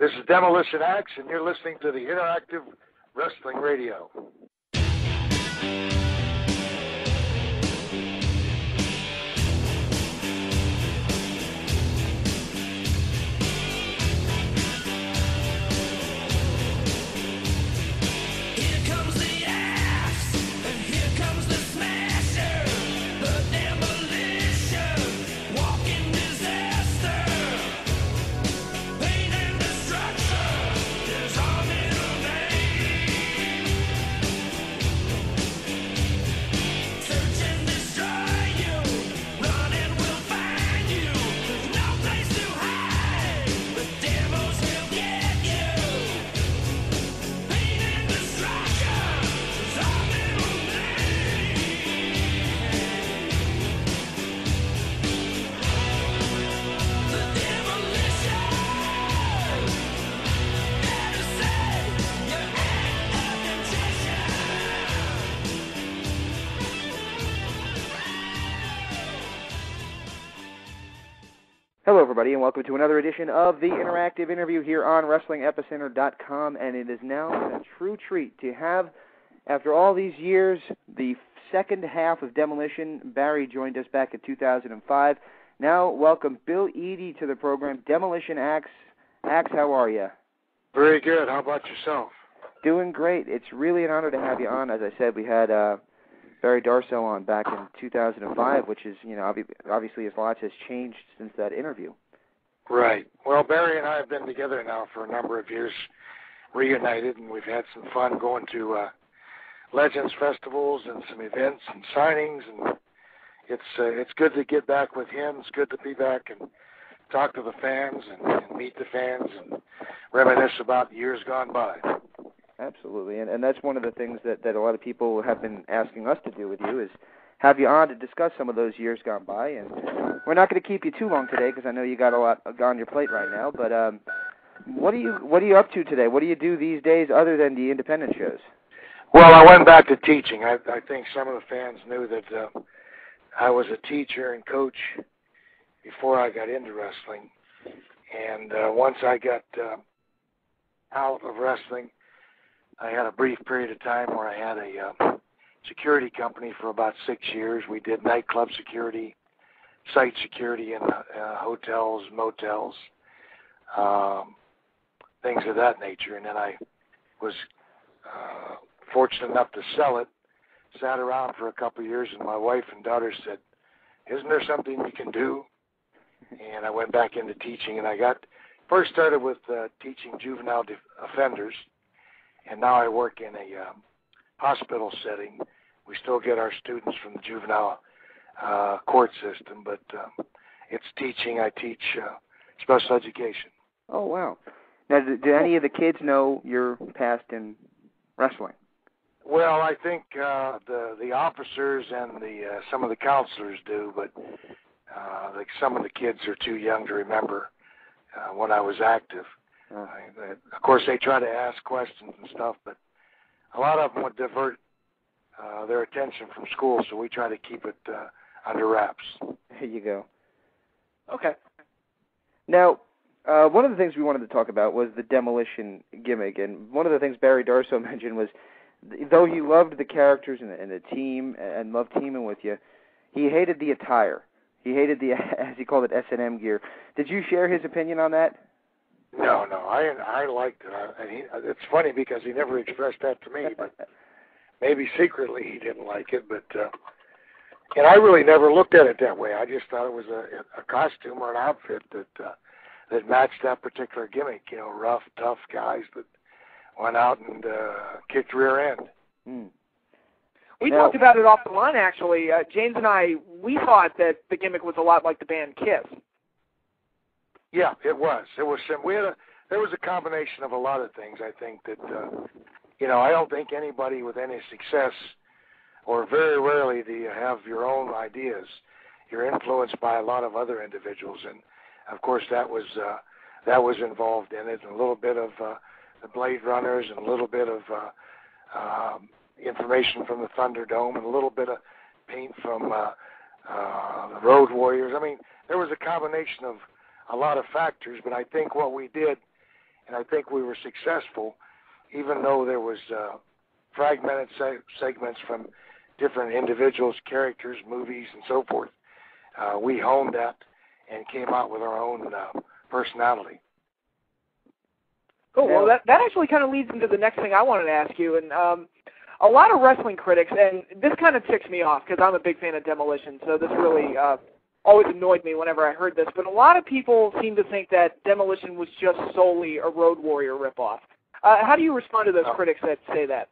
This is Demolition Axe, and you're listening to the Interactive Wrestling Radio. Hello, everybody, and welcome to another edition of the Interactive Interview here on WrestlingEpicenter.com, and it is now a true treat to have, after all these years, the second half of Demolition. Barry joined us back in 2005. Now, welcome Bill Eadie to the program. Demolition Axe. Axe, how are you? Very good. How about yourself? Doing great. It's really an honor to have you on. As I said, we had Barry Darsow on back in 2005, which is, obviously a lot has changed since that interview. Right. Well, Barry and I have been together now for a number of years, reunited, and we've had some fun going to Legends festivals and some events and signings, and it's good to get back with him. It's good to be back and talk to the fans and meet the fans and reminisce about years gone by. Absolutely, and that's one of the things that a lot of people have been asking us to do with you is have you on to discuss some of those years gone by. And we're not going to keep you too long today because I know you got a lot on your plate right now. But what are you up to today? What do you do these days other than the independent shows? Well, I went back to teaching. I think some of the fans knew that I was a teacher and coach before I got into wrestling. And once I got out of wrestling, I had a brief period of time where I had a security company for about 6 years. We did nightclub security, site security in hotels, motels, things of that nature. And then I was fortunate enough to sell it, sat around for a couple of years, and my wife and daughter said, "Isn't there something you can do?" And I went back into teaching, and I first started with teaching juvenile offenders. And now I work in a hospital setting. We still get our students from the juvenile court system, but it's teaching. I teach special education. Oh, wow. Now, do any of the kids know your past in wrestling? Well, I think the officers and some of the counselors do, but like some of the kids are too young to remember when I was active. Of course, they try to ask questions and stuff, but a lot of them would divert their attention from school, so we try to keep it under wraps. There you go. Okay. Now, one of the things we wanted to talk about was the Demolition gimmick, and one of the things Barry Darsow mentioned was, though he loved the characters and the team and loved teaming with you, he hated the attire. He hated the, as he called it, S&M gear. Did you share his opinion on that? No, I liked it. It's funny because he never expressed that to me, but maybe secretly he didn't like it. But and I really never looked at it that way. I just thought it was a costume or an outfit that matched that particular gimmick. Rough, tough guys that went out and kicked rear end. We talked about it off the line, actually. James and I, we thought that the gimmick was a lot like the band Kiss. Yeah, it was. There was a combination of a lot of things. I think that I don't think anybody with any success, or very rarely do you have your own ideas. You're influenced by a lot of other individuals, and of course that was involved in it. And a little bit of the Blade Runners, and a little bit of information from the Thunderdome, and a little bit of paint from the Road Warriors. I mean, there was a combination of a lot of factors, but I think what we did and I think we were successful, even though there was fragmented segments from different individuals, characters, movies, and so forth. We honed that and came out with our own personality. Cool. Well, that actually kind of leads into the next thing I wanted to ask you. And a lot of wrestling critics, and this kind of ticks me off because I'm a big fan of Demolition, so this really always annoyed me whenever I heard this. But a lot of people seem to think that Demolition was just solely a Road Warrior ripoff. How do you respond to those critics that say that?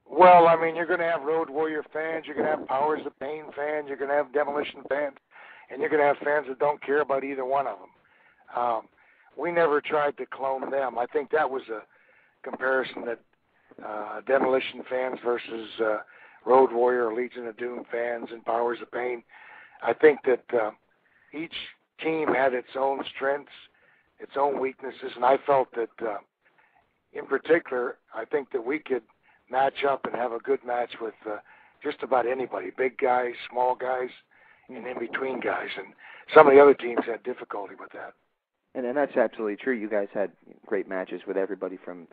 Well, I mean, you're going to have Road Warrior fans, you're going to have Powers of Pain fans, you're going to have Demolition fans, and you're going to have fans that don't care about either one of them. We never tried to clone them. I think that was a comparison that Demolition fans versus Road Warrior, Legion of Doom fans, and Powers of Pain. I think that each team had its own strengths, its own weaknesses, and I felt that, in particular, I think that we could match up and have a good match with just about anybody, big guys, small guys, and in-between guys. And some of the other teams had difficulty with that. And that's absolutely true. You guys had great matches with everybody from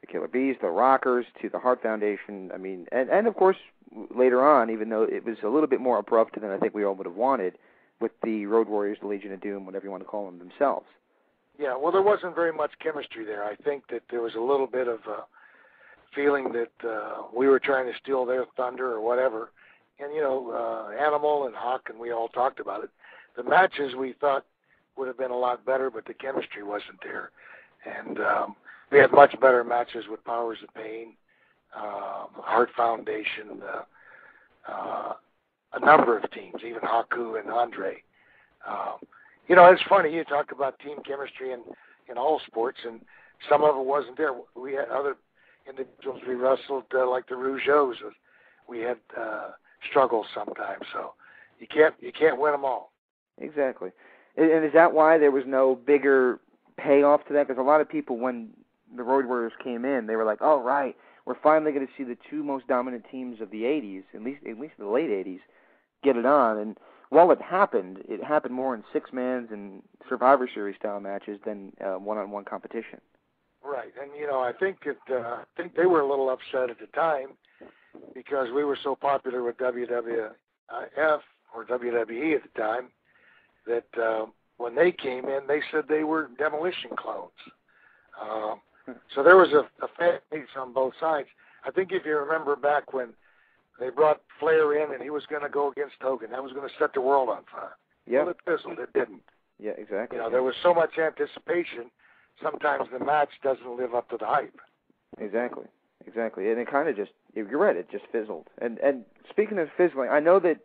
the Killer Bees, the Rockers, to the Hart Foundation. I mean, and of course, later on, even though it was a little bit more abrupt than I think we all would have wanted, with the Road Warriors, the Legion of Doom, whatever you want to call them themselves. Yeah, well, there wasn't very much chemistry there. I think that there was a little bit of feeling that we were trying to steal their thunder or whatever. And, Animal and Hawk and we all talked about it. The matches we thought would have been a lot better, but the chemistry wasn't there. And we had much better matches with Powers of Pain, Hart Foundation, a number of teams, even Haku and Andre. It's funny, you talk about team chemistry in all sports, and some of it wasn't there. We had other individuals we wrestled, like the Rougeaus. We had struggles sometimes, so you can't win them all. Exactly. And is that why there was no bigger payoff to that? Because a lot of people, when the Road Warriors came in, they were like, "Oh, right, we're finally going to see the two most dominant teams of the '80s, at least the late '80s, get it on." And while it happened more in six-mans and Survivor Series style matches than one-on-one competition. Right, and I think they were a little upset at the time because we were so popular with WWF or WWE at the time that when they came in, they said they were Demolition clones. So there was a fan base on both sides. I think if you remember back when they brought Flair in and he was going to go against Hogan, that was going to set the world on fire. Yeah. Well, it fizzled. It didn't. Yeah, exactly. There was so much anticipation. Sometimes the match doesn't live up to the hype. Exactly. And it kind of just, you're right, it just fizzled. And speaking of fizzling, I know that